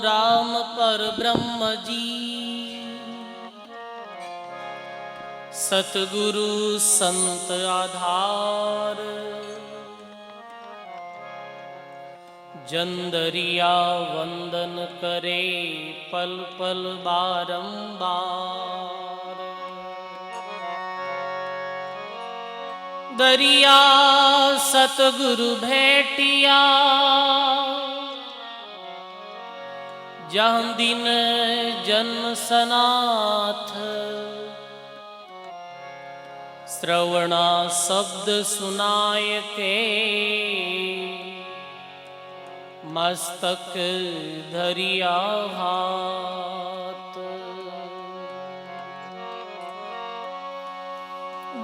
राम पर ब्रह्म जी, सतगुरु संत आधार। जंदरिया वंदन करे पल पल बारंबार। दरिया सतगुरु भेटिया, जहाँ दिन जन्म सनाथ। श्रवणा शब्द सुनाय के, मस्तक धरिया हाथ।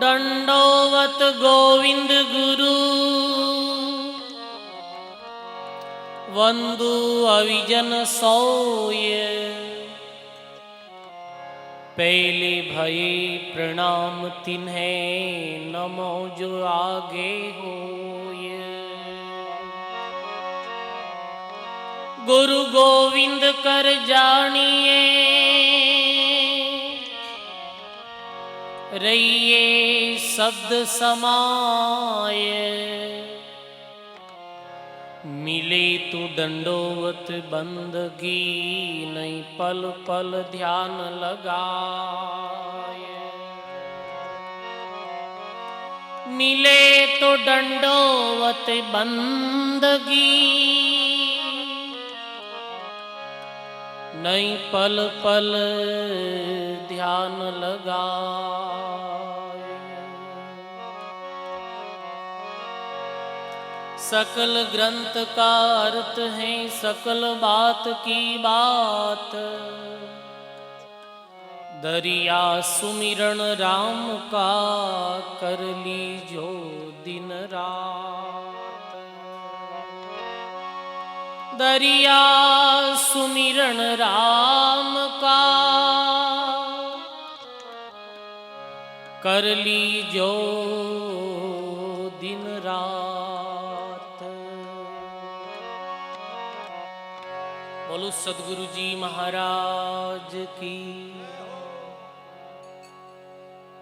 दंडोवत गोविंद गुरु, वंदु अविजन सोय। पहले भये प्रणाम तिन्हें, नमो जो आगे होय। गुरु गोविंद कर जानिए, रहिए शब्द समाय। मिले तो दंडोवत बंदगी, नहीं पल पल ध्यान लगाए। मिले तो दंडोवत बंदगी, नहीं पल पल ध्यान लगाए। सकल ग्रंथ का अर्थ है सकल बात की बात। दरिया सुमिरन राम का, कर लीजो दिन रात। दरिया सुमिरन राम का, कर लीजो दिन रात। बोलो सदगुरु जी महाराज की।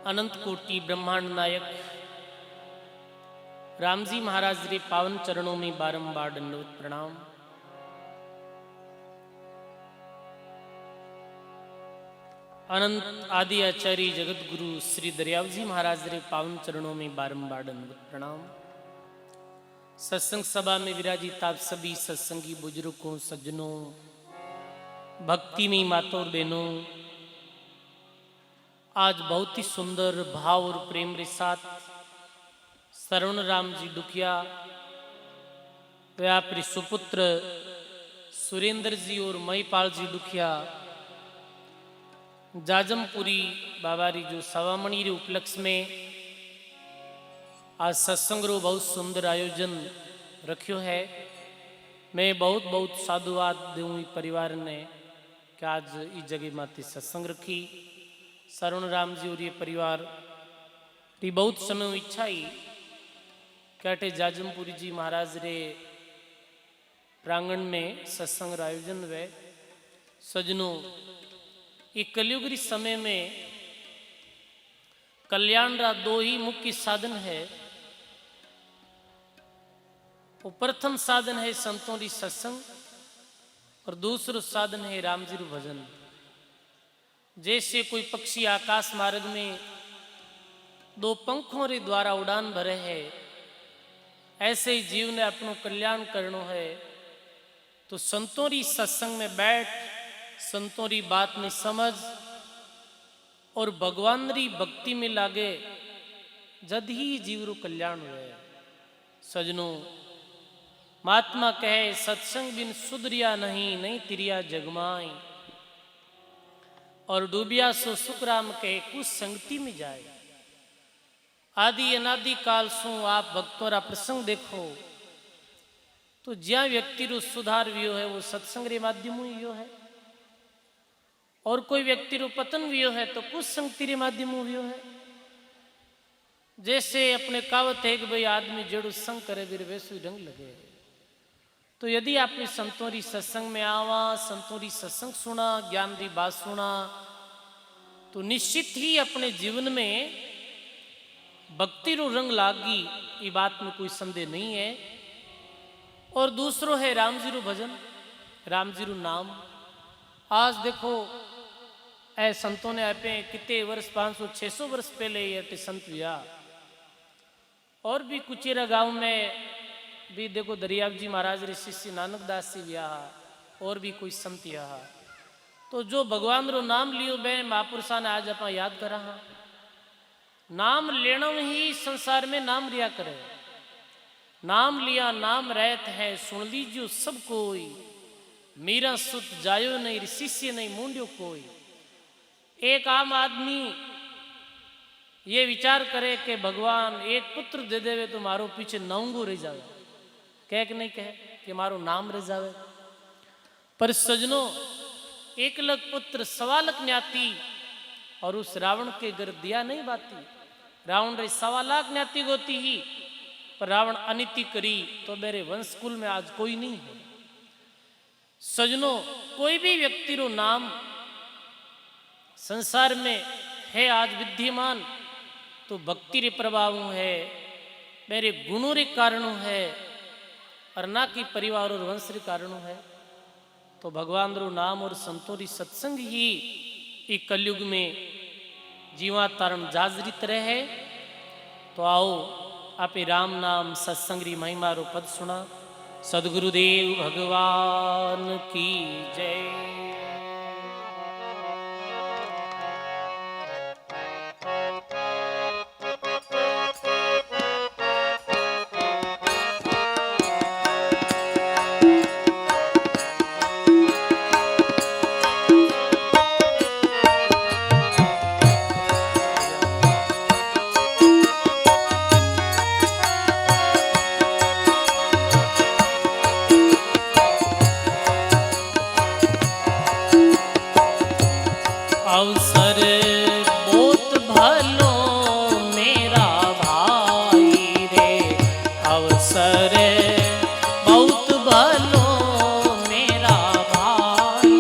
अनंत कोटि ब्रह्मांड नायक रामजी महाराज रे पावन चरणों में बारंबार दंडवत प्रणाम। अनंत आदि आचार्य जगत गुरु श्री दरियावजी महाराज रे पावन चरणों में बारंबार दंडवत प्रणाम। सत्संग सभा में विराजित आप सभी सत्संगी बुजुर्गों, सज्जनों, भक्ति में मातों और बहनों, आज बहुत ही सुंदर भाव और प्रेम के साथ श्रवण राम जी दुखिया व आपके सुपुत्र सुरेंद्र जी और महिपाल जी दुखिया जाजमपुरी बाबारी जो सवामणी रे उपलक्ष्य में आज सत्संग रो बहुत सुंदर आयोजन रखियो है। मैं बहुत बहुत साधुवाद दूँ परिवार ने कि आज इस जगह माते सत्संग रखी। श्रवण राम जी और ये परिवार की बहुत समय इच्छा ही कहते जाजमपुरी जी महाराज रे प्रांगण में सत्संग आयोजन हुए। सजनों, ये कलयुगी समय में कल्याण रा दो ही मुख्य साधन है। वो प्रथम साधन है संतों की सत्संग और दूसरा साधन है राम जी रू भजन। जैसे कोई पक्षी आकाश मार्ग में दो पंखों रे द्वारा उड़ान भरे है, ऐसे ही जीव ने अपनो कल्याण करनो है तो संतों री सत्संग में बैठ, संतों री बात में समझ और भगवान री भक्ति में लागे, जद ही जीव रो कल्याण हुए। सजनों, महात्मा कहे सत्संग बिन सुधरिया नहीं, नहीं तिरिया जगमाई। और डूबिया सो सुखराम कहे कुछ संगति में जाए। आदि अनादि काल सु आप भक्तों रा प्रसंग देखो तो ज्या व्यक्ति रो सुधार वियो है वो सत्संग रे माध्यम वियो है, और कोई व्यक्ति रो पतन वियो है तो कुछ संगति रे माध्यम वियो है। जैसे अपने कावत है कि भाई आदमी जेड़ू संग करे वीर वैसु ढंग लगे। तो यदि आपने संतों री सत्संग में आवा, संतों री सत्संग सुना, ज्ञान री बात सुना, तो निश्चित ही अपने जीवन में भक्ति रो रंग लागी, ये बात में कोई संदेह नहीं है। और दूसरो है राम जी रो भजन, राम जी रो नाम। आज देखो ऐ संतों ने आपे कितने वर्ष 500-600 वर्ष पहले ये संत हुआ। और भी कुचेरा गांव में भी देखो दरियाव जी महाराज रे शिष्य नानक दास जी ब्याह, और भी कोई संत यहाँ। तो जो भगवान रो नाम लियो बे महापुरुषा ने आज अपना याद करा। नाम लेना ही संसार में नाम लिया करे। नाम लिया नाम रहत है, सुन लीजियो सब कोई। मीरा सुत जायो नहीं, शिष्य नहीं मूंड्यो कोई। एक आम आदमी ये विचार करे कि भगवान एक पुत्र दे देवे तो मारो पीछे नौंगो रह जावे, कह कि नहीं कहे कि मारो नाम रह जावे। पर सजनों, एकलक पुत्र सवालक न्याती, और उस रावण के घर दिया नहीं बाती। रावण रे 1.25 लाख न्याती गोती ही, पर रावण अनिति करी तो मेरे वंश कुल में आज कोई नहीं है। सजनों, कोई भी व्यक्ति रो नाम संसार में है आज विद्यमान, तो भक्ति रे प्रभाव है, मेरे गुणों रे कारण है, और ना कि परिवार और वंश रे कारण है। तो भगवान रो नाम और संतों री सत्संग ही इस कलयुग में जीवा तारण जाजरित रहे। तो आओ आपे राम नाम सत्संग री महिमा रो पद सुना। सदगुरुदेव भगवान की जय। अवसर बहुत भलो मेरा भाई रे, अवसर बहुत भलो मेरा भाई।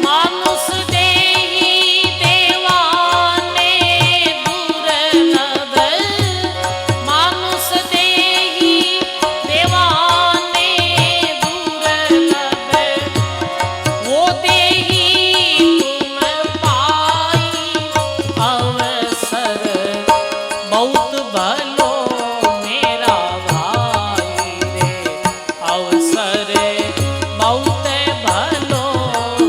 मानुष देही देवाने दुर्लभ, मानुष देही देवाने दुर्लभ, वो देही तुम पाई। अवसर बहुत भलो मेरा भाई रे, अवसर बहुत भलो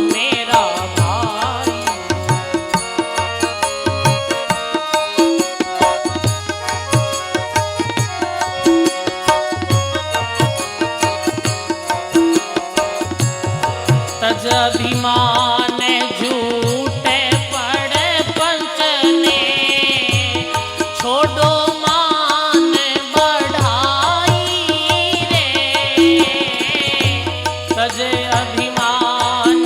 मेरा भाई। तज अभिमान झूठे पड़े पंचने, छोड़ो मान बढ़ाई रे। तज अभिमान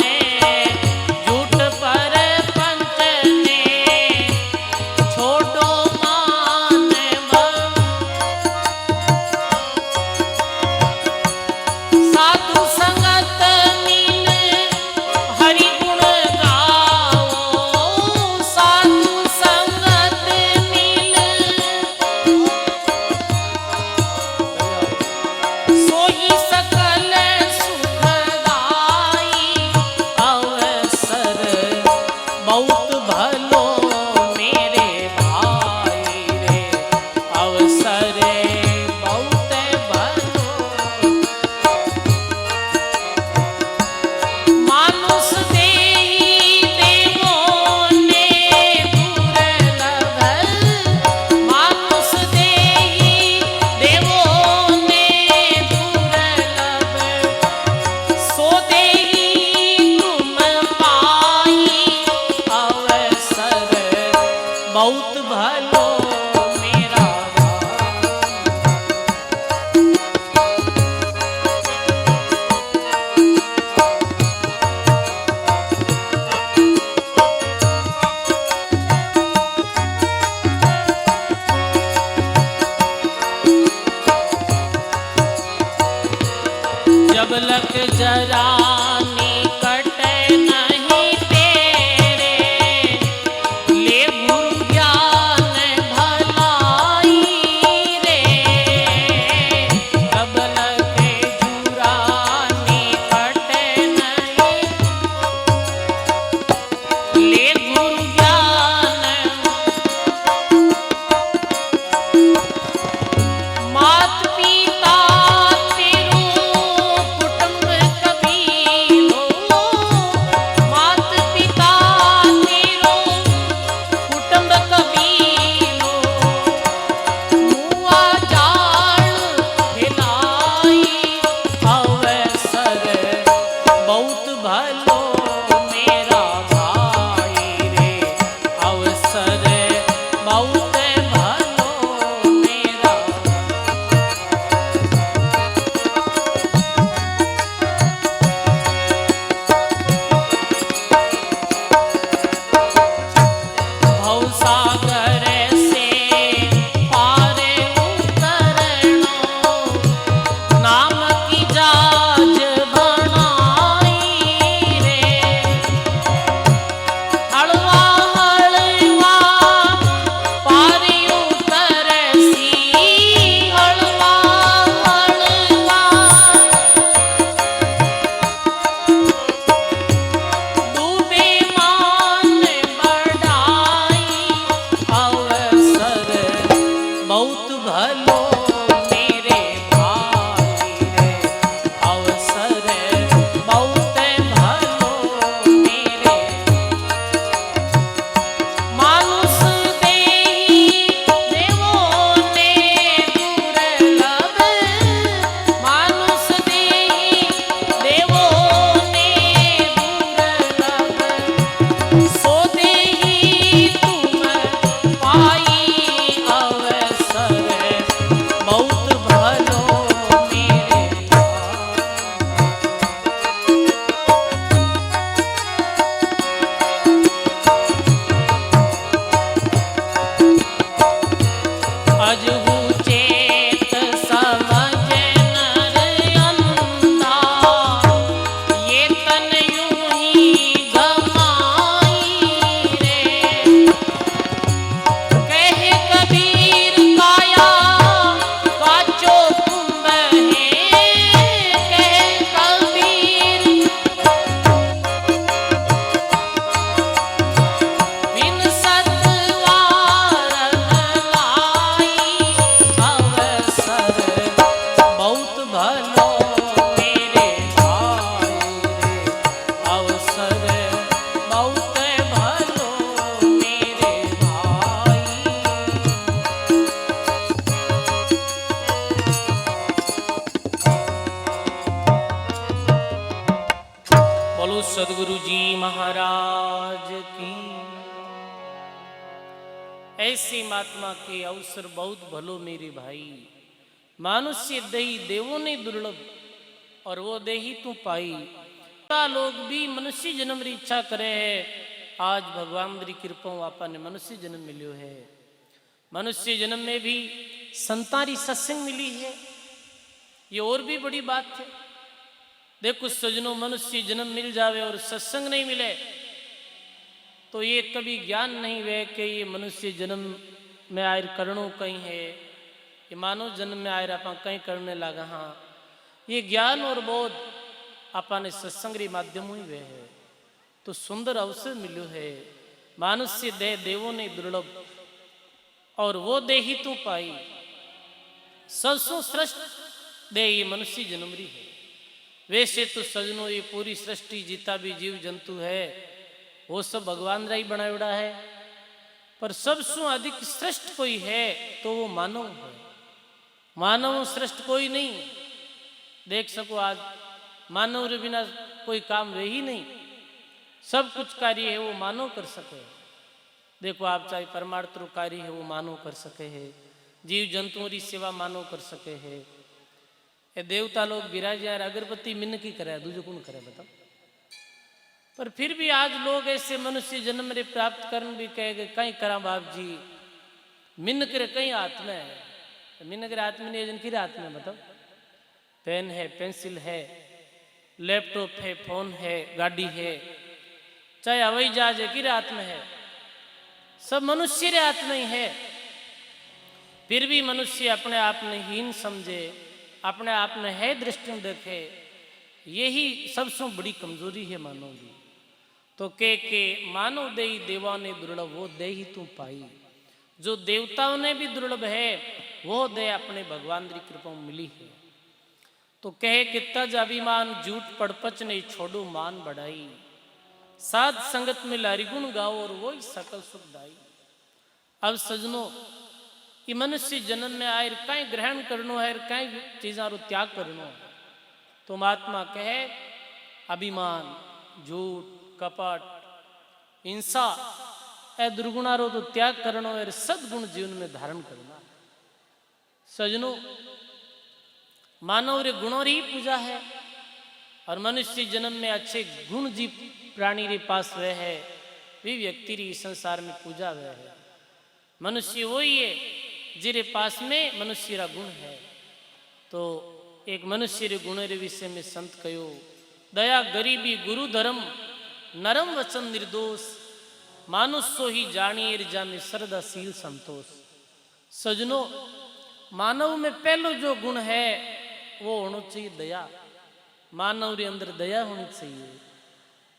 झूठ पर पंचने, छोड़ो मान साधु संगत मिल हरि जब लक जरा निकट नहीं तेरे, ले गुरु ज्ञान भलाई रे। जब लक जुरा निकट नहीं, ले गुरु ज्ञान। मात पिता तेरो कुटुंब कबीलो, मात पिता तेरो कुटुंब कबीलो। मुआ जान हिलाई अवसर बहुत भलो मेरा भाई रे। अवसर बहुत भलो मेरा। भवसागर से पार उतरणो, नाम की जाज बनाई रे। हलवा हलवा पार उतरसी, हलवा हलवा डूबे मान बढ़ाई। अवसर बहुत भलो मेरे भाई रे। अवसर बहुत भलो मेरे। मानुष देहि देवों ने दुर्लभ, मानुष देहि देवों ने दुर्लभ। सो देहि तुम पाई अवसर बहुत भलो मेरे भाई। अजहु चेत समझ नर अंधा, ये तन यूं ही गमाई रे। कहे कबीर काया काचो कुंभ है, कहे कबीर बिन सतवार लाई। अवसर बहुत भलो मेरे भाई रे। अवसर बहुत भलो मेरे भाई। बोलो सदगुरु जी महाराज की। ऐसे महात्मा के अवसर बहुत भलो मेरे भाई। मानुष्य देही देवों ने दुर्लभ, और वो देही तू पाई। लोग भी मनुष्य जन्म री इच्छा करे है। आज भगवान री कृपा आपा ने मनुष्य जन्म मिलियो है। मनुष्य जन्म में भी संतारी सत्संग मिली है, ये और भी बड़ी बात है। देखो सजनों, मनुष्य जन्म मिल जावे और सत्संग नहीं मिले तो ये कभी ज्ञान नहीं वे कि ये मनुष्य जन्म में आयर करणों कहीं है, ये मानव जन्म में आयर आप कहीं करने लगा। हाँ, ये ज्ञान और बोध आपा ने सत्संग रे माध्यम ही वे है। तो सुंदर अवसर मिलो है। मानुष्य देह देवों ने दुर्लभ, और वो देही तू पाई। सबसो श्रेष्ठ देह ये मनुष्य जन्मरी है। वैसे तो सजनों ये पूरी सृष्टि जितना भी जीव जंतु है वो सब भगवान रा ही बनावड़ा है, पर सबसे अधिक श्रेष्ठ कोई है तो वो मानव है। मानव श्रेष्ठ कोई नहीं। देख सको आज मानव के बिना कोई काम वे ही नहीं। सब कुछ कार्य है वो मानव कर सके। देखो आप चाहे परमार्थ कार्य है वो मानव कर सके है, जीव जंतुओं की सेवा मानव कर सके है। ये देवता लोग विराज यार अगरबत्ती मिन की करे, दूजो कौन करे बताओ। पर फिर भी आज लोग ऐसे मनुष्य जन्म रे प्राप्त करन भी कहे कहीं करा बाप जी मिन करे कहीं हाथ में, मिन करे हाथ में नहीं जन की हाथ में बताओ। पेन है, पेंसिल है, लैपटॉप है, फोन है, गाड़ी है, चाहे हवाई जहाज है, किरे हाथ में है? सब मनुष्य रे हाथ में ही है। फिर भी मनुष्य अपने आप ने हीन समझे, अपने आप ने है दृष्टि देखे, यही सबसे बड़ी कमजोरी है मानव की। तो के मानव दे देवा ने दुर्लभ वो दे ही तू पाई। जो देवताओं ने भी दुर्लभ है वो दे अपने भगवान की कृपा मिली है। तो कहे कि तज अभिमान झूठ पड़पच नहीं छोड़ो मान बढ़ाई, साध संगत में लारी गुण गाओ और वो सकल सुखदाई। अब सजनो ये मनुष्य जन्म में आए कहीं ग्रहण करनो है, कहीं चीज़ों रो त्याग करनो है। तो महात्मा कहे अभिमान, झूठ, कपट, हिंसा ए दुर्गुणा रो तो त्याग करनो है, सद्गुण जीवन में धारण करना। सजनो मानव रे गुणों री पूजा है, और मनुष्य जन्म में अच्छे गुण जी प्राणी रे पास वह है, वे व्यक्ति री संसार में पूजा वह है। मनुष्य वही है जिरे पास में मनुष्य रा गुण है। तो एक मनुष्य रे गुण रे विषय में संत कहो, दया गरीबी गुरु धर्म नरम वचन निर्दोष, मानुष्य ही जानिए जा में श्रद्धाशील संतोष। सजनो मानव में पहलो जो गुण है वो होना चाहिए दया। मानव रे अंदर दया होनी चाहिए।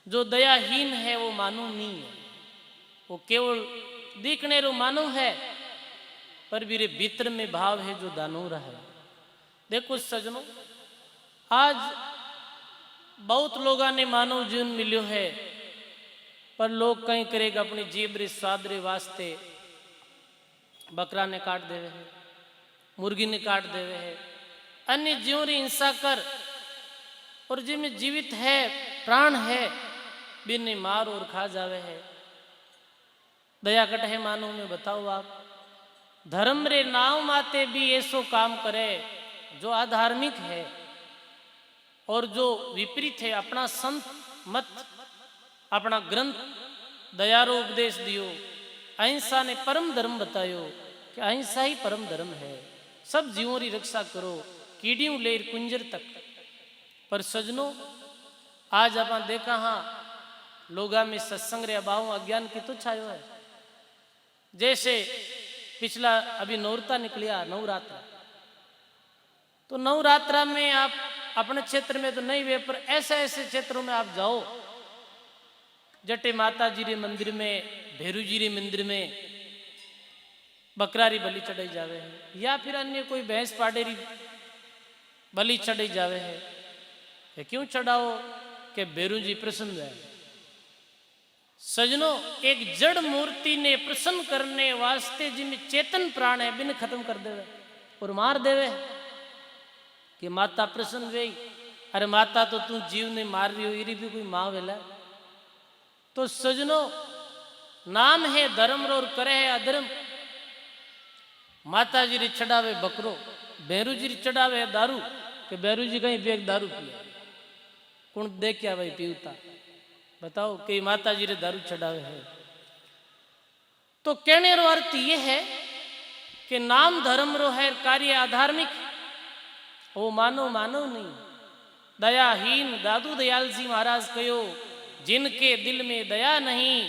जो दयाहीन है वो मानव नहीं है, वो केवल दिखने रो मानव है, पर मेरे भीतर में भाव है जो दानव है। देखो सजनों, आज बहुत लोगों ने मानव जीवन मिलो है, पर लोग कहीं करेगा अपनी जीभ रे स्वाद रे वास्ते बकरा ने काट देवे है, मुर्गी ने काट देवे है, अन्य जीवों री हिंसा कर, और जिनमें जीवित है प्राण है बिन्ने मार और खा जावे है। दया कट है मानव में, बताओ आप। धर्म रे नाव माते भी ऐसो काम करे जो अधार्मिक है और जो विपरीत है। अपना संत मत, अपना ग्रंथ दयारो उपदेश दियो, अहिंसा ने परम धर्म बतायो कि अहिंसा ही परम धर्म है। सब जीवों की रक्षा करो, कीड़ियों ले कुंजर तक। पर सजनो आज आप देखा हाँ लोगा में सत्संग रे अभाव अज्ञान की तो छायो है। जैसे पिछला अभी नवरात्र निकलिया, नवरात्र, तो नवरात्रा में आप अपने क्षेत्र में तो नहीं हुए, पर ऐसे ऐसे क्षेत्रों में आप जाओ, जटे माता जी रे मंदिर में, भैरू जी रे मंदिर में बकरारी बलि चढ़ाई जावे है, या फिर अन्य कोई भैंस पाडेरी बलि चढ़ाई जावे है। ये क्यों चढ़ाओ? कि भैरू जी प्रसन्न है। सजनों एक जड़ मूर्ति ने प्रसन्न करने वास्ते जिनमें चेतन प्राण है बिन खत्म कर देवे और मार देवे कि माता प्रसन्न वे। अरे माता तो तू जीव ने मार रही हो, इरी भी कोई माँ वेला। तो सजनों नाम है धर्म रो और करे है अधर्म। माता जी रे चढ़ावे बकरो, भैरू जी रे चढ़ावे दारू, कि भैरू जी कहीं बेग दारू पिया, कौन देख क्या भाई पीता, बताओ कि माता जी रे दारू चढ़ावे है। तो कहने रो अर्थ ये है कि नाम धर्म रो है कार्य अधार्मिक, वो मानो मानो नहीं। दयाहीन दादू दयाल जी महाराज कहो, जिनके दिल में दया नहीं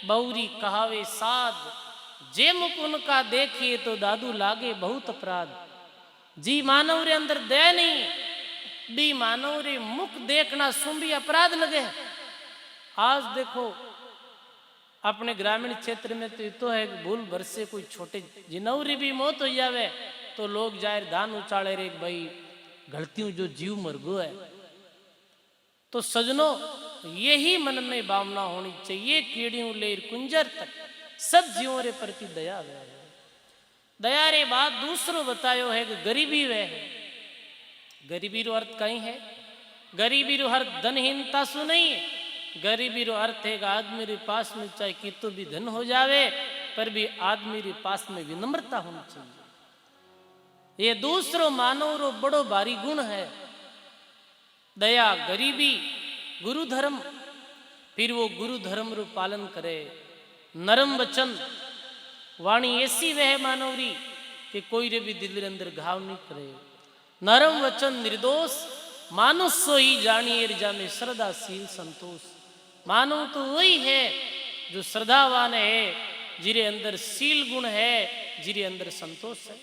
बहुरी कहावे साध, जे मुख उनका देखिए तो दादू लागे बहुत अपराध। जी मानव रे अंदर दया नहीं, बी मानव रे मुख देखना सुंबी अपराध लगे। आज देखो अपने ग्रामीण क्षेत्र में तो है भूल भर से कोई छोटे जिनौरी भी मौत हो जावे तो लोग जाए दान उचाले रे भाई गलतियों जो जीव मरगो है। तो सजनों यही मन में भावना होनी चाहिए, कीड़ियों ले कुंजर तक सब जीवों रे प्रति दया वह है। दया रे बात दूसरो बतायो है कि गरीबी वह है। गरीबी रो अर्थ कहीं है, गरीबी रो हर धनहीनता सु नहीं है। गरीबी रो अर्थ है कि आदमी रे पास में चाहे कितो भी धन हो जावे पर भी आदमी रे पास में विनम्रता होनी चाहिए। ये दूसरो मानव रो बड़ो भारी गुण है। दया गरीबी गुरु धर्म, फिर वो गुरु धर्म रो पालन करे। नरम वचन वाणी ऐसी वह मानव री कि कोई रे भी दिल रे अंदर घाव नहीं करे। नरम वचन निर्दोष मानुष सोई जानिए जामे श्रद्धाशील संतोष। मानव तो वही है जो श्रद्धावान है, जिरे अंदर शील गुण है, जिरे अंदर संतोष है।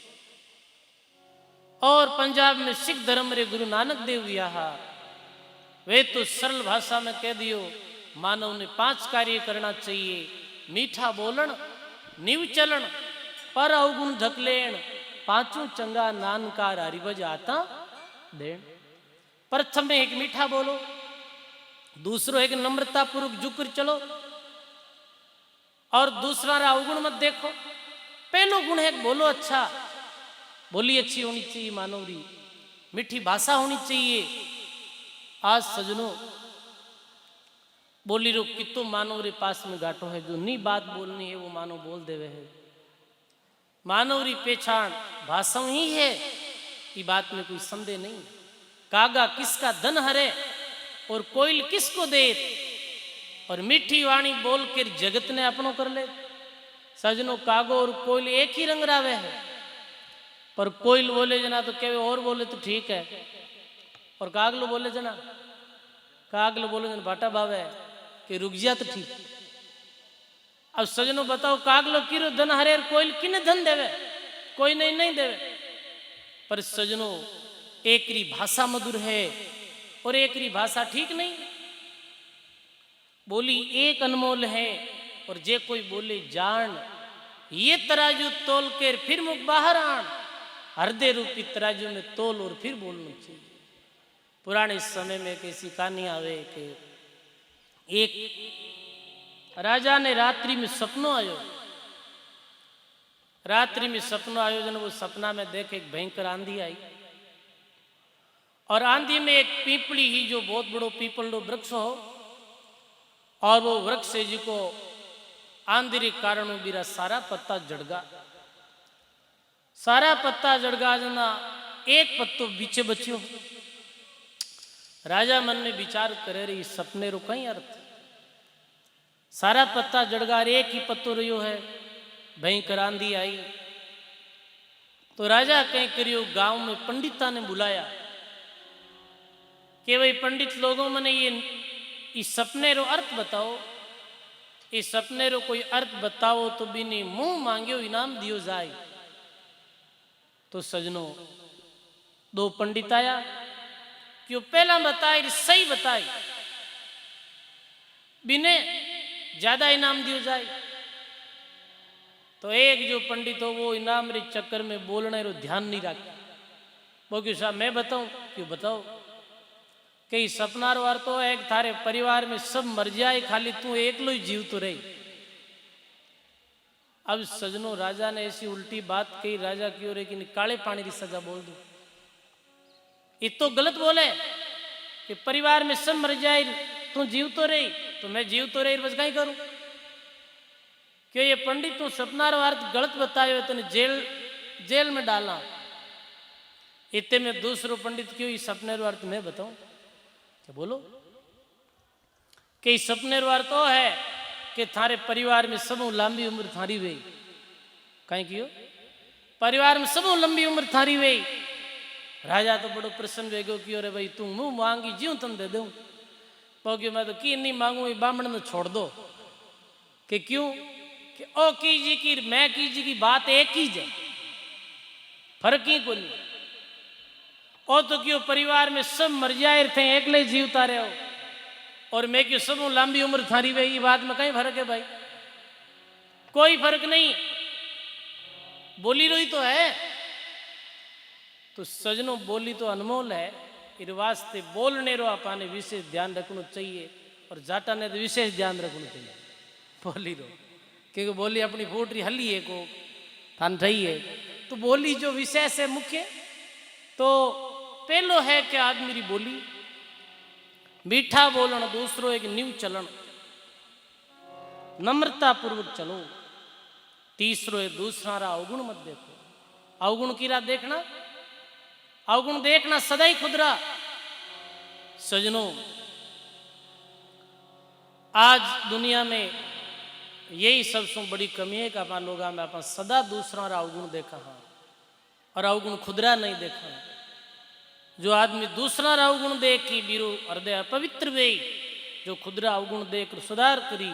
और पंजाब में सिख धर्म रे गुरु नानक देव यहाँ वे तो सरल भाषा में कह दियो, मानव ने 5 कार्य करना चाहिए। मीठा बोलन, नीव चलन, पर अवगुण ढकलेण, 5 चंगा नानकार हरिभज आता देण। प्रथम में एक मीठा बोलो, दूसरो एक नम्रता पूर्वक झुककर चलो, और दूसरा अवगुण मत देखो। पहलो गुण है बोलो अच्छा, बोली अच्छी होनी चाहिए, मानवरी मीठी भाषा होनी चाहिए। आज सजनों बोली रो कितो मानव रे पास में गाटो है, जो नी बात बोलनी है वो मानव बोल देवे है। मानव री पहचान भाषा ही है, ये बात में कोई संदेह नहीं। कागा किसका धन हरे और कोयल किसको दे, और मीठी वाणी बोल कर जगत ने अपनो कर ले। सजनों कागो और कोयल एक ही रंग रावे है, पर कोयल बोले जना तो कहे और बोले तो ठीक है, और कागलो बोले जना, कागलो बोले जना भाटा भावे कि रुक जा तो ठीक। अब सजनों बताओ कागलो किरो धन हरे और कोयल किने धन देवे, कोई नहीं देवे। पर सजनों एक री भाषा मधुर है और एक री भाषा ठीक नहीं। बोली एक अनमोल है, और जे कोई बोले जान, ये तराजू तोल कर फिर मुख बाहर आन। हृदय रूपी तराजू में तोल और फिर बोलना चाहिए। पुराने समय में एक ऐसी कहानी आवे कि एक राजा ने रात्रि में सपनों आयो, रात्रि में सपनों आयो जन वो सपना में देखे एक भयंकर आंधी आई, और आंधी में एक पीपली ही जो बहुत बड़ो पीपल रो वृक्ष हो, और वो वृक्ष से जी को आंधी के कारण बीरा सारा पत्ता जड़गा, सारा पत्ता जड़गा जना एक पत्तो बीचे बच्यो। राजा मन में विचार करे रही सपने रो कई अर्थ, सारा पत्ता जड़गा एक ही पत्तो रहो है, भयंकर आंधी आई। तो राजा कहीं करियो गांव में पंडिता ने बुलाया कि भाई पंडित लोगों मैंने ये इस सपने रो अर्थ बताओ, इस सपने रो कोई अर्थ बताओ तो बिनी मुंह मांगियो इनाम दियो जाए। तो सजनों 2 पंडित आया, क्यों पहला बताए सही बताई, बिने ज्यादा इनाम दियो जाए। तो एक जो पंडित हो वो इनाम रे चक्कर में बोलने रो ध्यान नहीं रखा, वो क्यों साहब मैं बताऊं, क्यों बताओ कई सपना रो अर्थ तो एक थारे परिवार में सब मर जाए, खाली तू एकलो ही जीव तो रही। अब सजनों राजा ने ऐसी उल्टी बात कही, राजा क्यों रे कि काले पानी की सजा बोल दो। ये तो गलत बोले कि परिवार में सब मर जाए तू जीव तो रही, तो मैं जीव तो रही बस कहीं करूं। क्यों ये पंडित तू सपना रो अर्थ गलत बतायो, तेने जेल में डाला। इतने में दूसरो पंडित क्यों ये सपने रो अर्थ मैं बताऊं, क्या बोलो कि सपने रो अर्थ तो है कि थारे परिवार में सब लंबी उम्र थारी वे, कहीं क्यों परिवार में सब लंबी उम्र थारी वे। राजा तो बड़ो प्रसन्न हो गयो, क्यों रे भाई तू मुंह मांगी जीव तुम दे दूं, क्योंकि मैं तो की नहीं मांगू, ये बामण ने छोड़ दो। कि क्यों कि ओ कीजी की मैं कीजी की बात एक ही है, फर्क ही कोई नहीं। ओ तो क्यों परिवार में सब मर जाए थे एकले जीवता रहे हो, और मैं क्यों सब लंबी उम्र थारी वे, ये बात में कहीं फर्क है भाई, कोई फर्क नहीं, बोली रोई तो है। तो सजनों बोली तो अनमोल है, इस वास्ते बोलने रो अपाने विशेष ध्यान रखना चाहिए, और जाटा ने तो विशेष ध्यान रखना चाहिए बोली रो, क्योंकि बोली अपनी फूटरी हली है को थान रही है। तो बोली जो विशेष है मुख्य, तो पहलो है कि आदमी री बोली मीठा बोलन, दूसरो एक न्यू चलन, नम्रता पूर्वक चलो, तीसरो है दूसरा रा अवगुण मत देखो। अवगुण की राह देखना, अवगुण देखना सदा ही खुदरा। सजनों आज दुनिया में यही सबसे बड़ी कमी है कि अपन लोग में अपन सदा दूसरा रा अवगुण देखा हाँ, और अवगुण खुदरा नहीं देखा। जो आदमी दूसरा रा अवगुण देख की बीरो हृदय अपवित्र वे, जो खुदरा अवगुण देख सुधार करी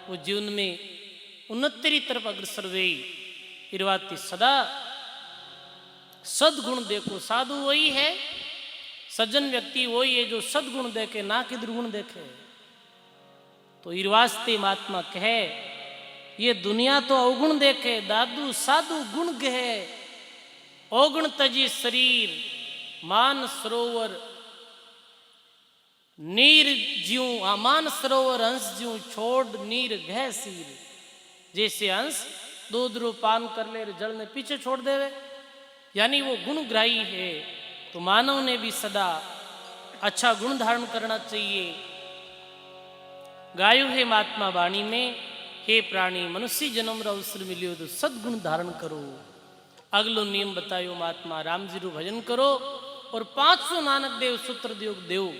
वो जीवन में उन्नति तरफ अग्रसर वे। इरवाती सदा सदगुण देखो, साधु वही है, सज्जन व्यक्ति वही है जो सदगुण देखे ना कि दुर्गुण देखे। तो इरवास्ते महात्मा कहे ये दुनिया तो अवगुण देखे, दादू साधु गुण कहे। अवगुण तजी शरीर मान सरोवर नीर ज्यूं, मान सरोवर हंस ज्यूं छोड़ नीर गह सीर। जैसे हंस दूध रू पान कर ले जल ने पीछे छोड़ देवे, यानी वो गुणग्राही है। तो मानव ने भी सदा अच्छा गुण धारण करना चाहिए। गायो है महात्मा वाणी में, हे प्राणी मनुष्य जन्म रा अवसर मिलियो तो सदगुण धारण करो। अगलो नियम बतायो महात्मा राम जी रू भजन करो और 500 नानक देव सूत्र देव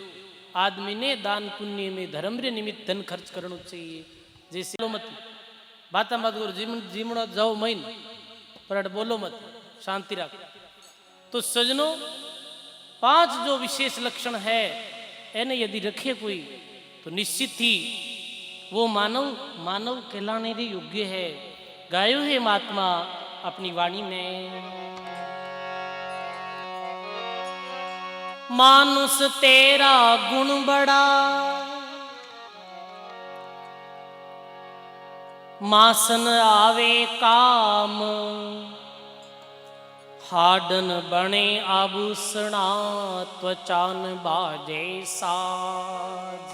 आदमी ने दान पुण्य में धर्म रे निमित्त धन खर्च करना चाहिए। जैसे मत बाता मत करो, जीमणो जाओ महीन पर बोलो मत, शांति रख। तो सजनों 5 जो विशेष लक्षण है इन्हें यदि रखे कोई तो निश्चित ही वो मानव कहलाने के योग्य है। गायो है महात्मा अपनी वाणी में, मानुष तेरा गुण बड़ा मासन आवे काम, हाडन बने आभूषणा त्वचान बाजे साज।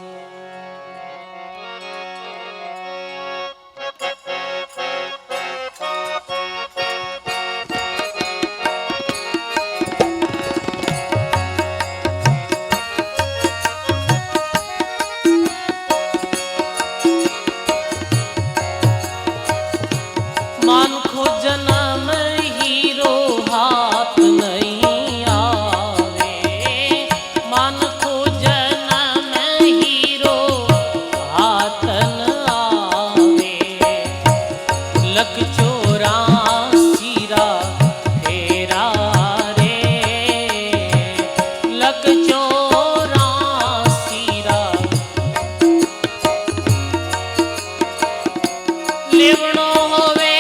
मान खो जन्म हीरो हाथ नहीं आवे, मान खो जन्म हीरो हाथ न आवे। लख 84 रा फेरा रे, लख 84 रा लेवणो होवे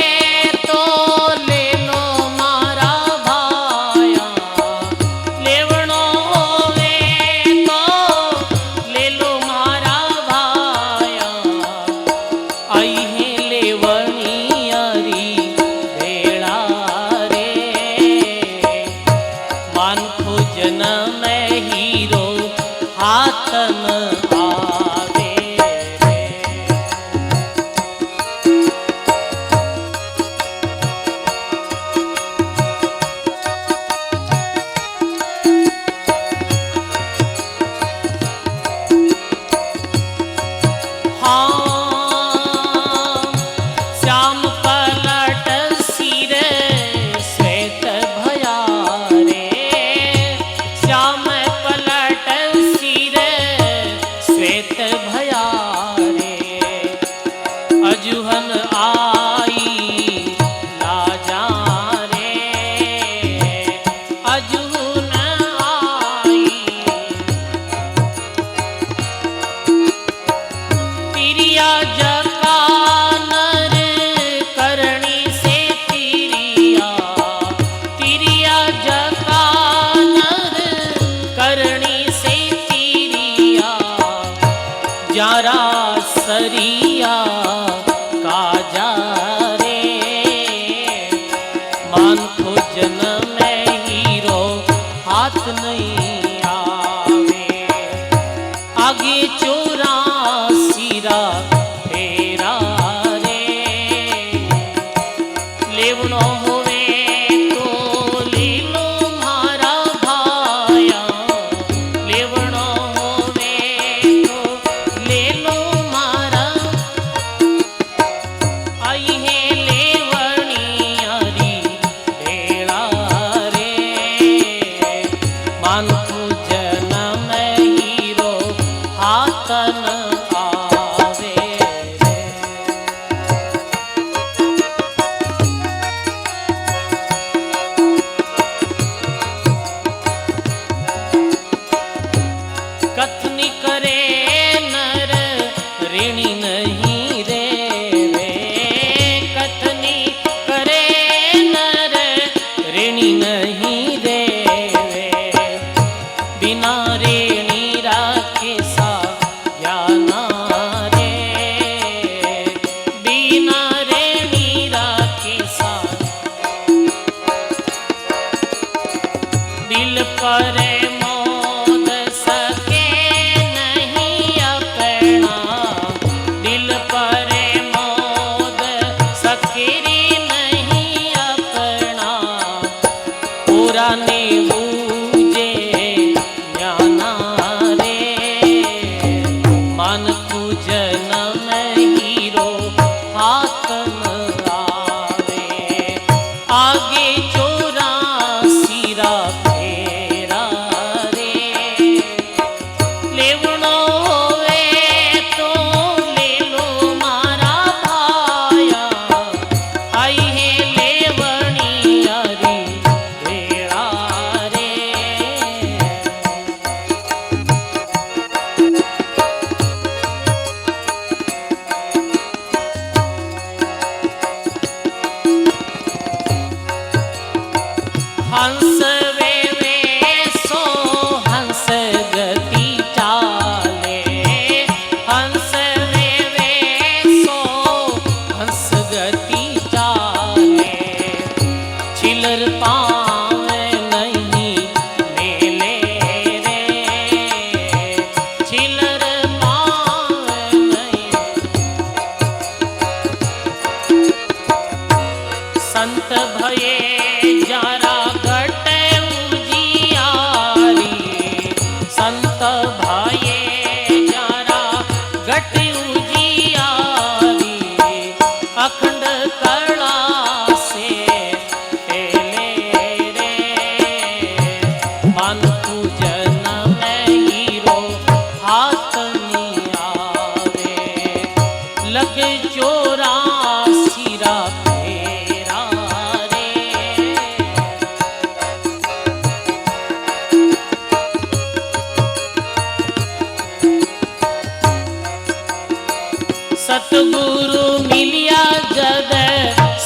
जन्म हीरो हाथ न आवे रे। हाँ श्याम पलट सिर श्वेत भया रे, श्याम पलट सिर श्वेत भया रे। अजुहन आई लाजा रे, अजुहन आई तिरिया जका नर करणी से तिरिया, तिरिया जका नर करणी से तिरिया। जारा सरिया काजा रे, मान खो जन्म हीरो हाथ नहीं आवे। आगे 84 रा फेरा रे, लेवणो होवे तो ले लो मारा भाया, लेवणो होवे तो ले लो मारा। आई है लेवणियारी भेड़ा रे, मान को जन्म हीरो हाथ कथनी करे नर ऋणी नहीं रे वे, कथनी करे नर ऋणी नहीं रे वे, बिना ऋणी राखे सा ज्ञाना रे, बिना ऋणी राखे सा दिल पर मोद सके नहीं अपना, दिल पर मोद सकेरी नहीं अपना, पूरा ने बूझे ज्ञाना रे, मन पूजन में हीरो हाथ आवे, आगे चौरासी रात हंस वे सो हंस गति चाले, हंस वे सो हंस गति चाले, छिलर पावे नहीं मेले रे, छिलर पावे नहीं, संत भये जारा संत भाये जारा घट उजियारी, अखंड कला से खेले रे, मन पूजन में हीरो हाथ नहीं आवे, लग चौरासी रात सतगुरु मिलिया जद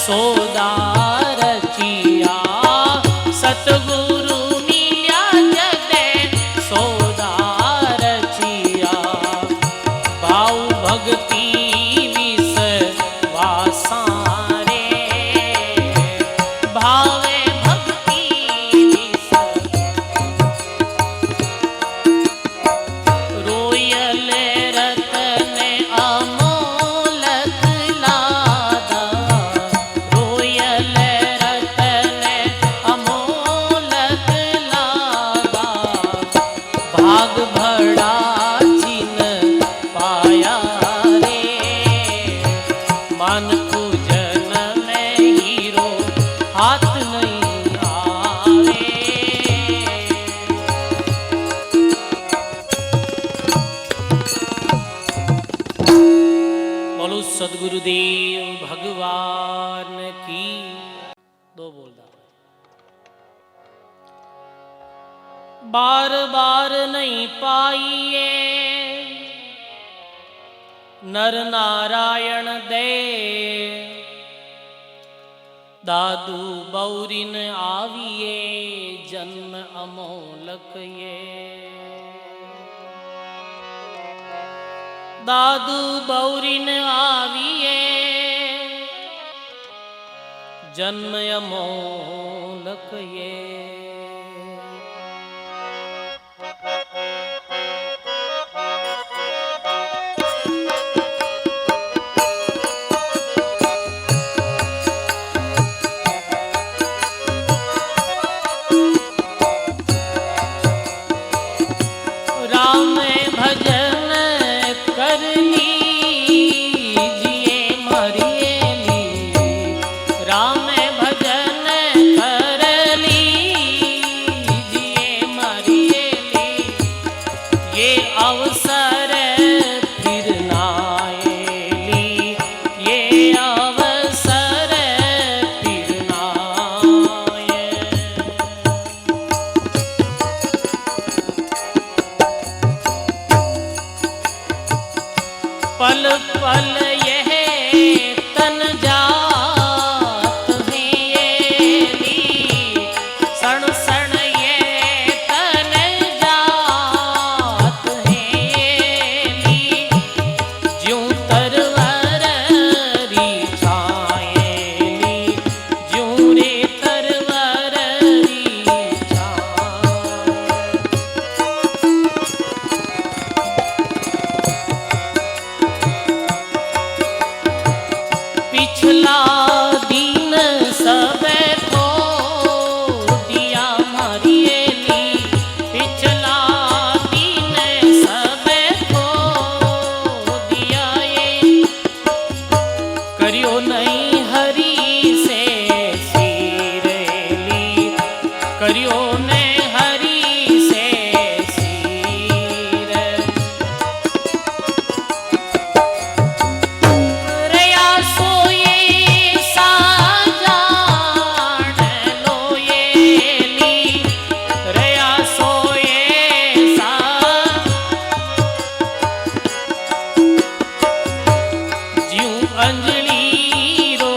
सोदा रचिया, सतगुरु मिलिया जद सोदा रचिया, भाव भक्ति विष वासा रे, भावे भक्ति विष, रोयल रतन भाग भड़ा चिन पाया रे, मन पूजन में हीरो हाथ नहीं आवे, बोलो सद्गुरुदेव भगवान की। दो बोलदा बार बार नहीं पाइए नर नारायण दे, दादू बौरिन आविए जन्म अमोलक ये, दादू बौरिन आविए जन्म अमोलक ये, राम भजन कर लीजिए मरिए, राम भजन कर लीजिए मरिए, ये अवसर फिर ना आएली, ये अवसर फिर ना आए। पल पल यह तन जात है ये ली, सण सण ये तन जात है ये ली, ज्यों तरवरी छाएली, ज्यों रे तरवरी छाए। पिछला दिन सब खो दिया मारियली, पिछला दिन सब खो दिया ये, करियो नहीं हरि से सीरेली, करियो ने हरि से सीर। रया सोये साजान लो ये ली, रया सोये सा, ज्यों अंजलि रो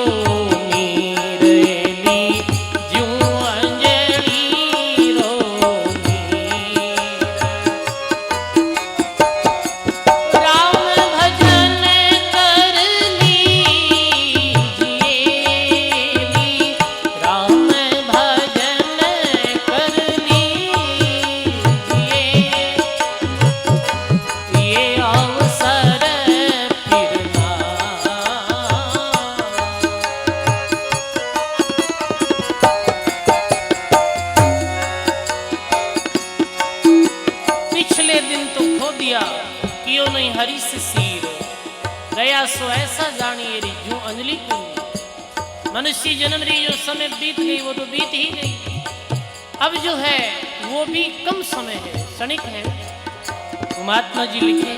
नीर ली, ज्यों अंजलि रो नीर। राम भजन कर लीजिए ली, राम भजन कर लीजिए, ये अवसर फिर ना। पिछले दिन तो खो दिया, कियो नहीं हरि से सीर, रया सो ऐसा जानिए री जो अंजलि को। मनुष्य जन्म री जो समय बीत गई वो तो बीत ही गई, अब जो है वो भी कम समय है, क्षणिक है। महात्मा जी लिखे,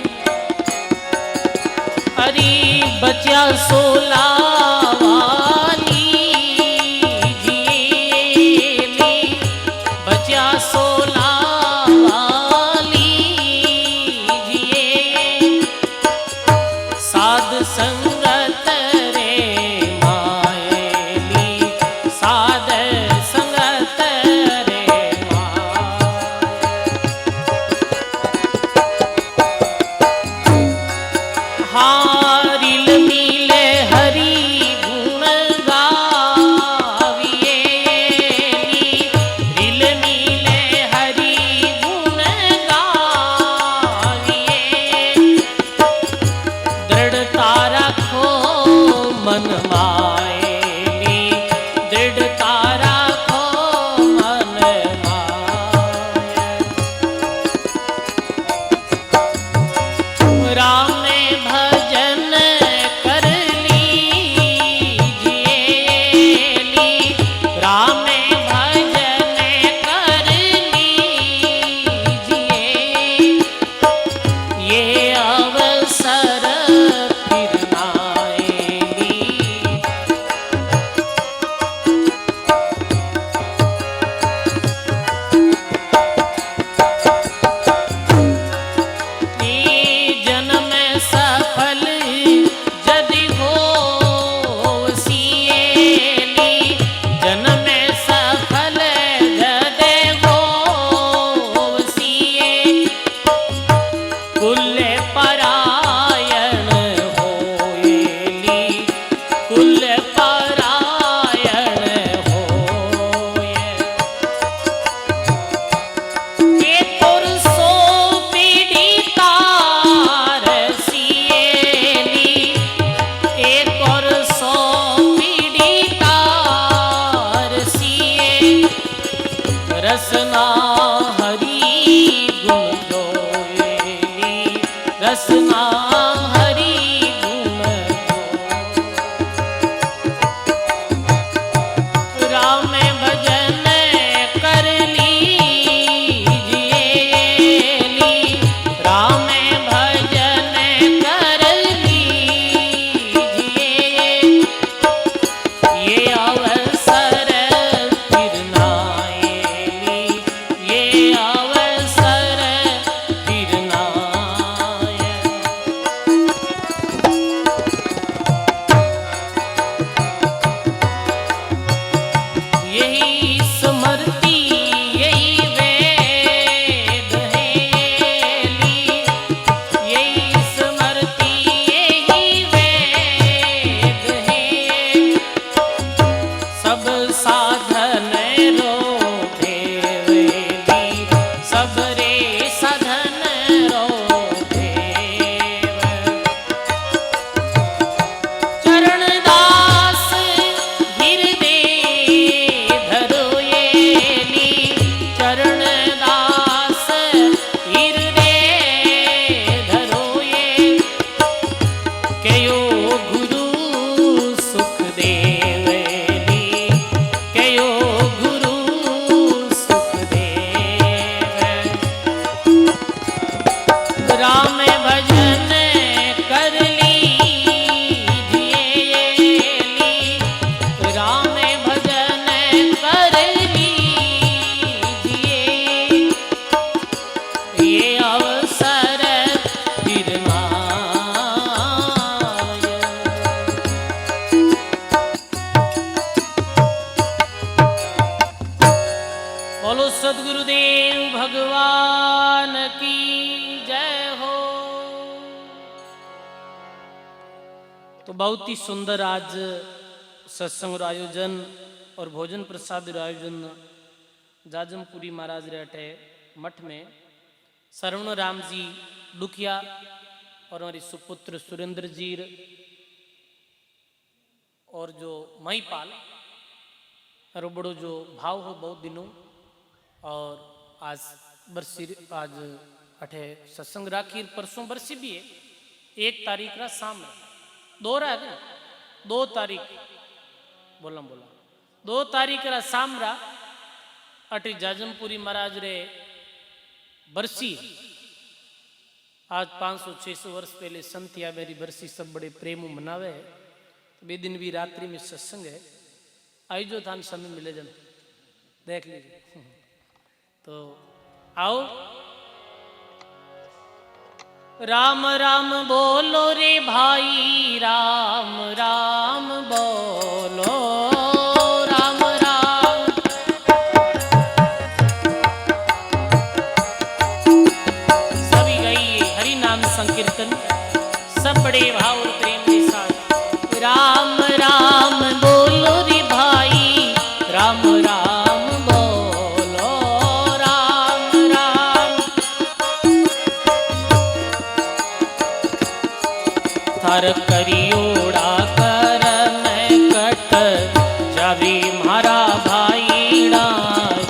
अरे बचा सोला वाली जिएली, बचा सोला वाली जिए, साध संगत रे माएली, साध संगत रे माए। हारिल मिले हरि गुण गाविए ली, रिल मिले हरि गुण गाविए, दृढ़ता रखो मन माएली, दृढ़ता रखो मन माए। राम भजन कर लीजिए ली, राम भजन कर लीजिए, ये अवसर फिर ना आएगी। जन्म सफल यदि होसिएली, जन्म सफल यदि होसिए, कुल परायण होएली, कुल परायण होए। के तुर सो पीड़िता रसिएली, एक और सो पीड़िता रसिए, रसना हरि गुण जोएली, रसना हरि गुण जोए। राम भजन कर लीजिए ली, राम भजन कर लीजिए, ये अवसर फिर ना आएली, ये अवसर फिर ना आए। तो बहुत ही सुंदर आज सत्संग आयोजन और भोजन प्रसाद आयोजन जाजमपुरी महाराज रहते मठ में सरवण राम जी डुकिया और हमारी सुपुत्र सुरेंद्र जी और जो महिपाल बड़ो जो भाव हो बहुत दिनों और आज बरसी आज अठे सत्संग राखी परसों बरसी भी है 1 तारीख रा शाम दो रहा है 2 तारीख बोला 2 तारीख रा शाम रा अटे जाजमपुरी महाराज रे बरसी आज 500-600 वर्ष पहले संत या मेरी बरसी सब बड़े प्रेम मनावे है 2 दिन भी रात्रि में सत्संग है आई जो थान समय मिले जन देख लीजिए तो आओ राम राम बोलो रे भाई राम राम बोलो राम राम सभी गई हरि नाम संकीर्तन सब बड़े भाव और प्रेम के साथ राम राम बोलो रे भाई राम राम बोलो राम राम थर करियोड़ा कर मैं कट जावे मारा भाईड़ा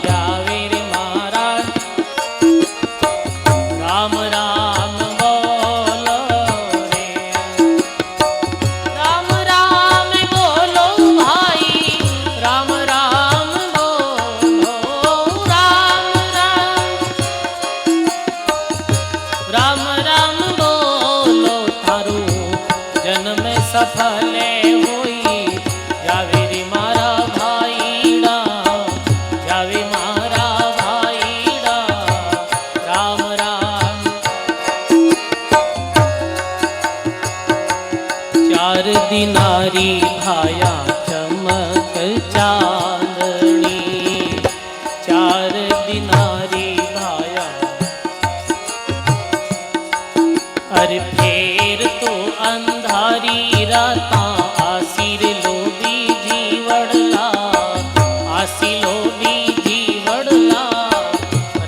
जावे रे मारा राम राम बोलो रे राम राम बोलो भाई राम राम बोलो राम राम राम राम बोलो थारू जन्म सफल होई जावे रे मारा भाईड़ा जावे मारा भाईड़ा राम राम 4 दिनारी भाया चमक चांदनी 4 दिनारी भाया अरे फेर तो अंधारी राता आसिर लोभी जीवड़ला आसी लोभी जीवड़ला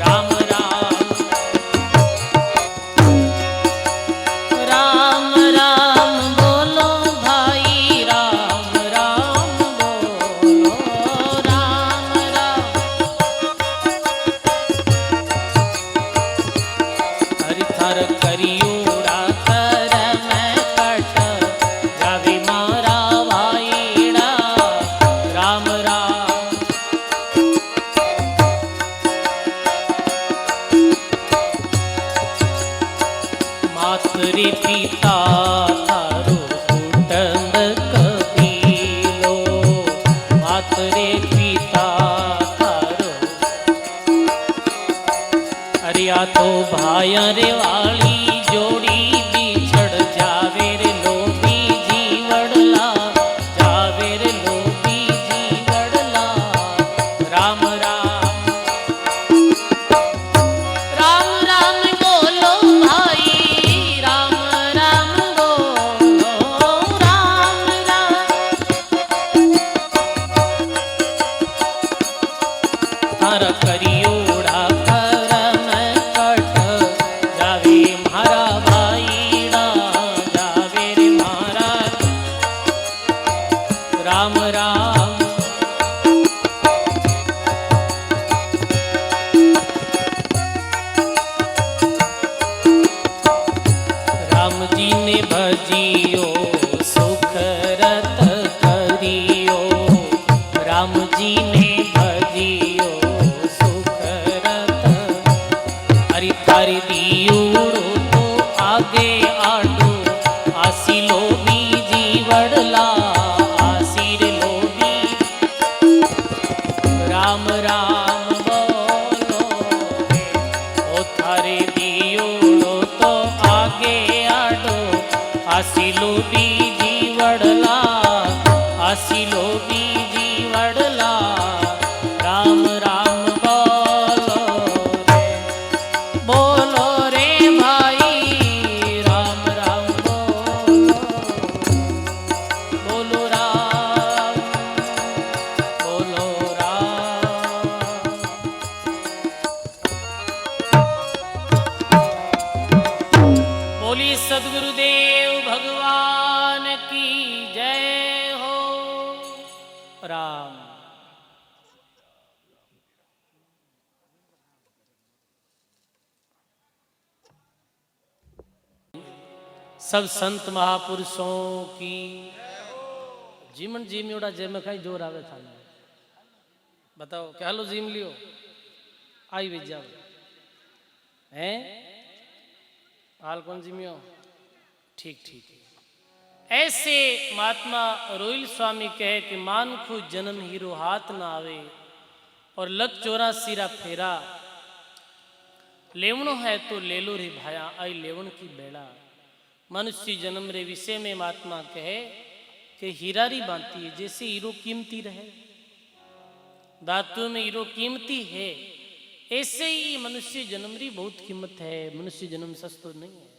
राम राम राम राम बोलो भाई राम राम बोलो राम राम हरि थर करियोड़ा कर मैं कट जावे मारा भाईड़ा राम राम मातरे पिता थारो कुटुंब कबीलो मातरे पिता थारो अरे आ तो भाया रे वाली जोड़ी बिछड़ जावे रे लोभी जीवड़ला जावे रे लोभी जीवड़ला राम राम राम राम बोलो भाई राम राम बोलो राम राम तारा करियोड़ा कर मैं कट जावे मारा भाईड़ा जावे रे मारा राम राम राम जी ने भजियो सुख रत करियो राम जी ने भजियो सुख रत हरि थारी दियोड़ो तो आगे आडो आसी लोभी जीवड़ला आसिर लोभी राम राम बोलो रे ओ थारे दियोड़ो तो आगे आडो आसी लोभी जीवड़ला आसी लोभी जीवड़ला राम राम बोलो रे भाई राम राम बोलो बोलिए सदगुरुदेव भगवान की जय हो। राम। सब संत महापुरुषों की जीवन जीम्योड़ा जय में कहीं जोर आवे था। बताओ क्या लो जीम लियो आई विद्या हैं हाल कौन जीमियो ठीक ठीक है। ऐसे महात्मा रोहिल स्वामी कहे कि मान खु जन्म हीरो हाथ ना आवे और लग 84 फेरा लेवणो है तो ले लो रे भाया आई लेवन की बेड़ा। मनुष्य जन्म रे विषय में महात्मा कहे कि हीरारी बांती है जैसे हीरो कीमती रहे धातु में हीरो कीमती है ऐसे ही मनुष्य जन्म री बहुत कीमत है। मनुष्य जन्म सस्तो नहीं है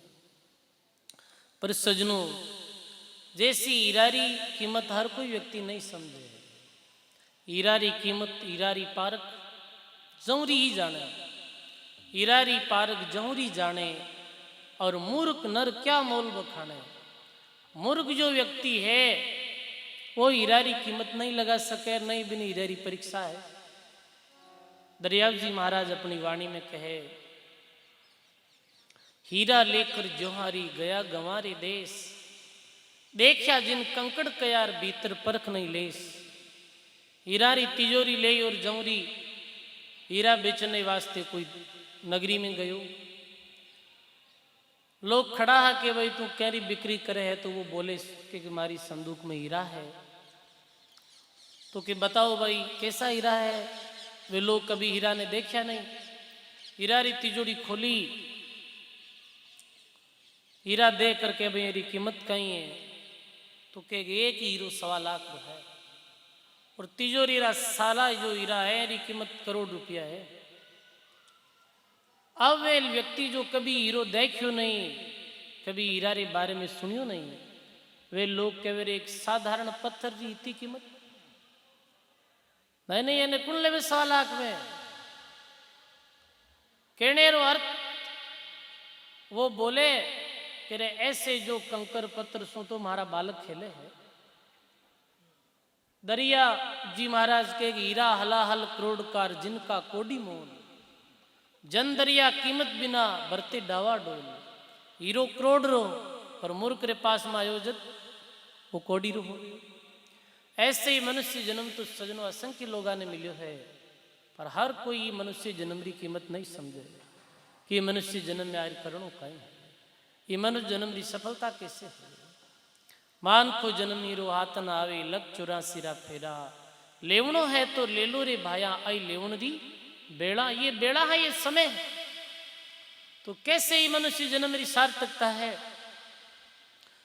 पर सजनों जैसी हीरारी कीमत हर कोई व्यक्ति नहीं समझे। हीरारी कीमत हीरारी पारक जौरी ही जाने हीरारी पारक जौरी जाने और मूर्ख नर क्या मोल बखाने। मूर्ख जो व्यक्ति है वो हीरारी कीमत नहीं लगा सके नहीं बिना हीरारी परीक्षा है। दरियाव जी महाराज अपनी वाणी में कहे हीरा लेकर जोहारी गया गंवारे देश देखा जिन कंकड़ कयार भीतर परख नहीं लेस। हीरारी तिजोरी ले और जौरी हीरा बेचने वास्ते कोई नगरी में गयो लोग खड़ा है कि भाई तू कैरी बिक्री करे है तो वो बोले कि हमारी संदूक में हीरा है तो कि बताओ भाई कैसा हीरा है। वे लोग कभी हीरा ने देखा नहीं। हीरा री तिजोरी खोली हीरा दे करके भाई मेरी कीमत कहीं है तो के एक हीरो 1.25 लाख है और तिजोरी रा साला जो हीरा है मेरी कीमत करोड़ रुपया है। अब वे व्यक्ति जो कभी हीरो देखियो नहीं कभी हीरा रे बारे में सुनियो नहीं वे लोग कह वे एक साधारण पत्थर की इतनी कीमत नहीं यानी कुल ले 1.25 लाख में कहने रो अर्थ वो बोले कि रे ऐसे जो कंकर पत्थर सो तो हमारा बालक खेले है। दरिया जी महाराज के हीरा हलाहल करोड़कार जिनका कोडी मोल जन दरिया कीमत बिना बरते डावा डोल। हीरो करोड़ रो पर मूर्ख रे पास में आयोजित वो कोडी रो हो। ऐसे ही मनुष्य जन्म तो सजनों असंख्य लोगों ने मिलो है पर हर कोई मनुष्य जन्म की कीमत नहीं समझे कि मनुष्य जन्म में आय करणों कहीं है ये मनुष्य जन्म की सफलता कैसे है। मान को जन्म हीरो हाथ न आवे लग 84 फेरा लेवणो है तो ले लो रे भाया आई लेवन री बेड़ा। ये बेड़ा है ये समय है तो कैसे ही मनुष्य जन्म री सार्थकता है।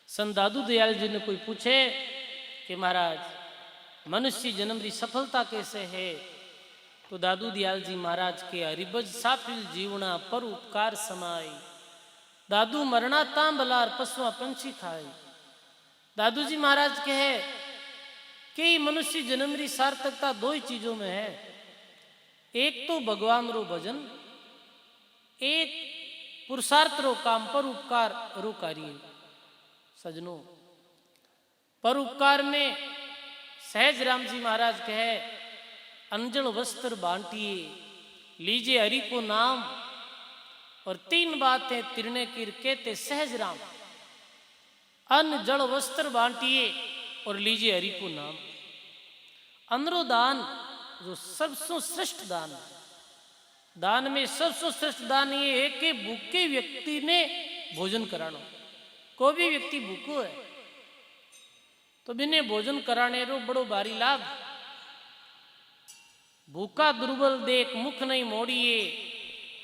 संत दादू दयाल जी ने कोई पूछे कि महाराज मनुष्य जन्म री सफलता कैसे है तो दादू दयाल जी महाराज के हरिभज साफिल जीवना पर उपकार समाई दादू मरना तां बलार पशुआ पंछी खाई। दादू जी महाराज कहे कि मनुष्य जन्म री सार्थकता 2 ही चीजों में है एक तो भगवान रो भजन एक पुरुषार्थ रो काम पर उपकार रो कार्य। सजनों पर उपकार में सहज राम जी महाराज कहे अंजल वस्त्र बांटिए लीजिए हरि को नाम और 3 बातें तिरने किर कहते सहज राम अन्न जल वस्त्र बांटिए और लीजिए हरि को नाम। अंदरो दान जो सबसे श्रेष्ठ दान है दान में सबसे श्रेष्ठ दान ये है कि भूखे व्यक्ति ने भोजन कराना। कोई भी व्यक्ति भूखो है तो बिने भोजन कराने रो बड़ो भारी लाभ। भूखा दुर्बल देख मुख नहीं मोड़िए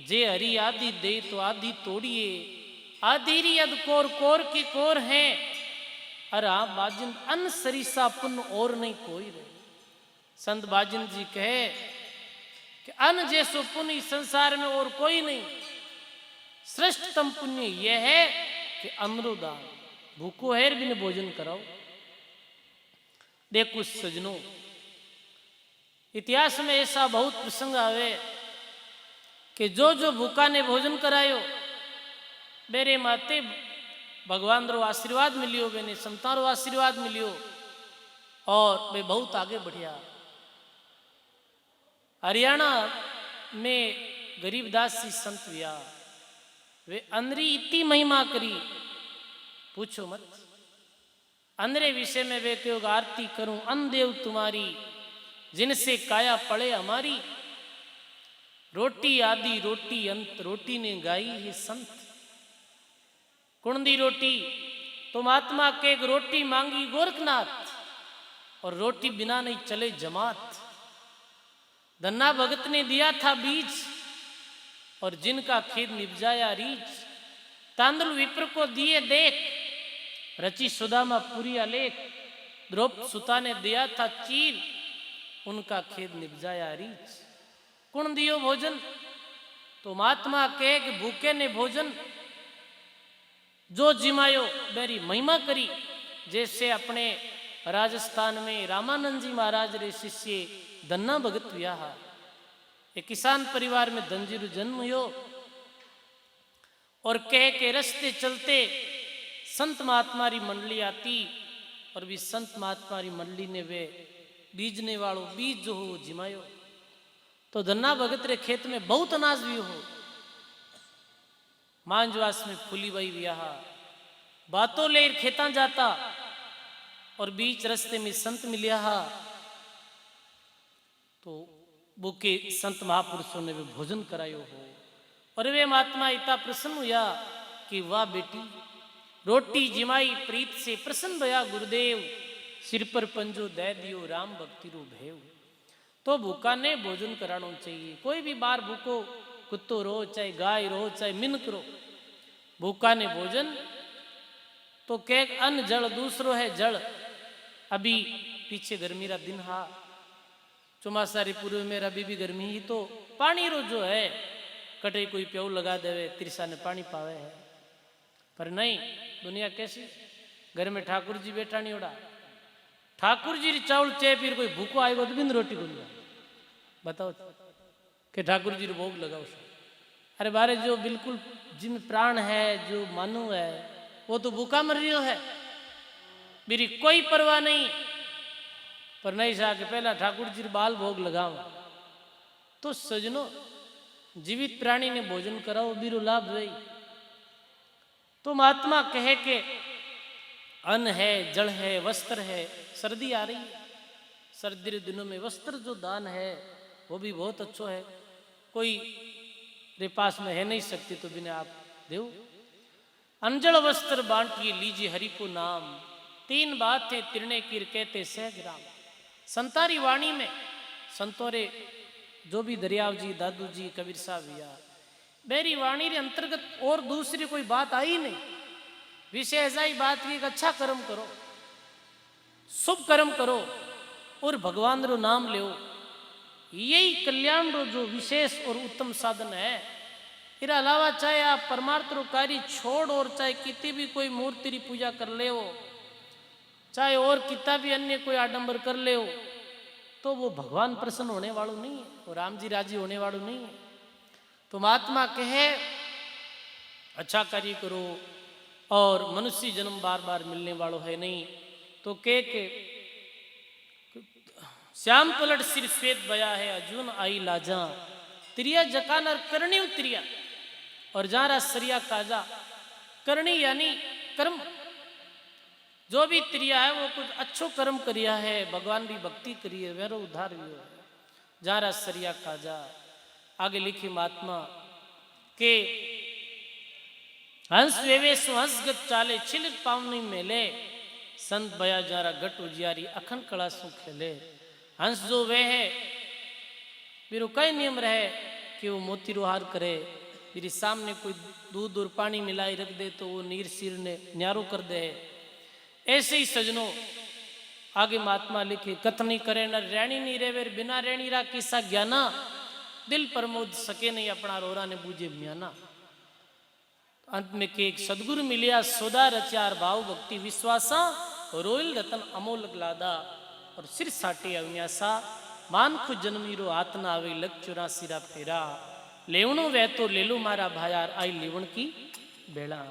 जे हरि आदि दे तो आदि तोड़िए आधीरी अद कोर कोर की कोर है अरा बाजिन अन सरीसा पुण्य और नहीं कोई रहे। संत बाजिन जी कहे कि अन जैसो पुण्य संसार में और कोई नहीं। श्रेष्ठतम पुण्य यह है कि अमरुदान भूखो हेर भी ने भोजन कराओ। देखो सजनों इतिहास में ऐसा बहुत प्रसंग आवे कि जो भूखा ने भोजन करायो मेरे माते भगवान रो आशीर्वाद मिलियो, बेने संता रो आशीर्वाद मिलियो और वे बहुत आगे बढ़िया। हरियाणा में गरीबदास जी संत हुआ, वे अंदरी इतनी महिमा करी पूछो मत। अंदरे विषय में वे कहो आरती करूं अनदेव तुम्हारी, जिनसे काया पड़े हमारी। रोटी आदि रोटी अंत, रोटी ने गाई है संत। कुंडी रोटी तो महात्मा के एक रोटी मांगी गोरखनाथ, और रोटी बिना नहीं चले जमात। धन्ना भगत ने दिया था बीज, और जिनका खेत निपजाया रीच। तांदुल विप्र को दिए देख, रची सुदामा पूरी आलेख। द्रौपद सुता ने दिया था चीर, उनका खेत निपजाया रीच। कुण दियो भोजन तो महात्मा के भूखे ने भोजन। जो जिमायो मेरी महिमा करी। जैसे अपने राजस्थान में रामानंद जी महाराज रे शिष्य धन्ना भगत व्याह, एक किसान परिवार में धनजीरू जन्म हुयो। और कह के रस्ते चलते संत महात्मा री मंडली आती, और भी संत महात्मा री मंडली ने वे बीजने वालों बीज जो हो जिमायो। तो धन्ना भगत रे खेत में बहुत अनाज भी हो। मांजवास में फूली बाई ब्याह, बातों ले खेता जाता, और बीच रस्ते में संत मिलिया। तो बुके संत महापुरुषों ने वे भोजन करायो हो, और वे महात्मा इतना प्रसन्न हुआ कि वाह बेटी रोटी जिमाई प्रीत से प्रसन्न भया गुरुदेव। सिर पर पंजो दे दियो राम भक्ति रो भेव। तो भूखा ने भोजन कराना चाहिए। कोई भी बार भूखो कुत्तो रो चाहे गाय रो चाहे मिनक रो, भूखा ने भोजन तो केक अन्न जल दूसरो है जल। अभी पीछे गर्मी रा दिन हा, चौमासारी पूर्व में अभी भी गर्मी ही। तो पानी रो जो है कटे कोई प्याऊ लगा देवे, तिरसा ने पानी पावे है। पर नहीं, दुनिया कैसी, घर में ठाकुर जी बैठा नहीं उड़ा, ठाकुर जी चावल चे फिर कोई भूखो आएगा तो बिंद रोटी को बताओ कि ठाकुर जी भोग लगाओ। अरे बारे जो बिल्कुल जिनमें प्राण है, जो मानो है, वो तो भूखा मर रही है, मेरी कोई परवाह नहीं। पर नहीं सा के पहला ठाकुर जी बाल भोग लगाओ। तो सजनो जीवित प्राणी ने भोजन कराओ, बीरो लाभ वही। तो महात्मा कहे के अन्न है, जल है, वस्त्र है। सर्दी आ रही है, सर्दी के दिनों में वस्त्र जो दान है वो भी बहुत अच्छा है। कोई रे पास में है नहीं सकती तो बिना आप देव। अंजल वस्त्र बांटिए लीजिए हरि को नाम, तीन बात है तिरने कीर कहते सहग्राम। संतारी वाणी में संतोरे जो भी दरियाव जी, दादू जी, कबीर साहब या मेरी वाणी के अंतर्गत और दूसरी कोई बात आई नहीं। विषय ऐसा ही बात की अच्छा कर्म करो, शुभ कर्म करो और भगवान रो नाम लो। यही कल्याण रो जो विशेष और उत्तम साधन है। इसके अलावा चाहे आप परमार्थ रो कार्य छोड़ और चाहे कितनी भी कोई मूर्ति री पूजा कर ले हो, चाहे और कितना भी अन्य कोई आडंबर कर ले हो, तो वो भगवान प्रसन्न होने वालों नहीं है, वो राम जी राजी होने वालों नहीं है। तो महात्मा कहे अच्छा कार्य करो, और मनुष्य जन्म बार बार मिलने वालों है नहीं। तो के श्याम पलट सिर श्वेत बया है अर्जुन आई लाजा। त्रिया जकानर करणी त्रिया, और जारा सरिया काजा। करणी यानी कर्म, जो भी त्रिया है वो कुछ अच्छो कर्म करिया है, भगवान भी भक्ति करी है, वेरो उद्धार भी है। जारा सरिया काजा। आगे लिखी महात्मा के हंस वेवे सुहंसगत चाले, छिलक पावनी मेले। संत बया जारा गट उजियारी, अखंड कला सु खेले। हंस जो वे है मेरे कई नियम रहे कि वो मोती रोहार करे, मेरे सामने कोई दूध और पानी मिलाई रख दे तो वो नीर सिर ने न्यारो कर दे। ऐसे ही सजनों आगे महात्मा लिखे कथनी करे न रैणी नहीं रे वेर, बिना रैणी रा किस्सा ज्ञाना। दिल प्रमोद सके नहीं अपना रोरा ने बूझे म्याना। अंत में के एक सदगुरु मिलिया सोदा रचार भाव भक्ति विश्वासा। रोयल रतन अमोलक लादा, और सिर साटे अविन्यासा। मान खुद जन्मीरो आतना आवे लग 84 फेरा। लेवणो वह तो ले लो मारा भायार, आई लेवण की बेड़ा।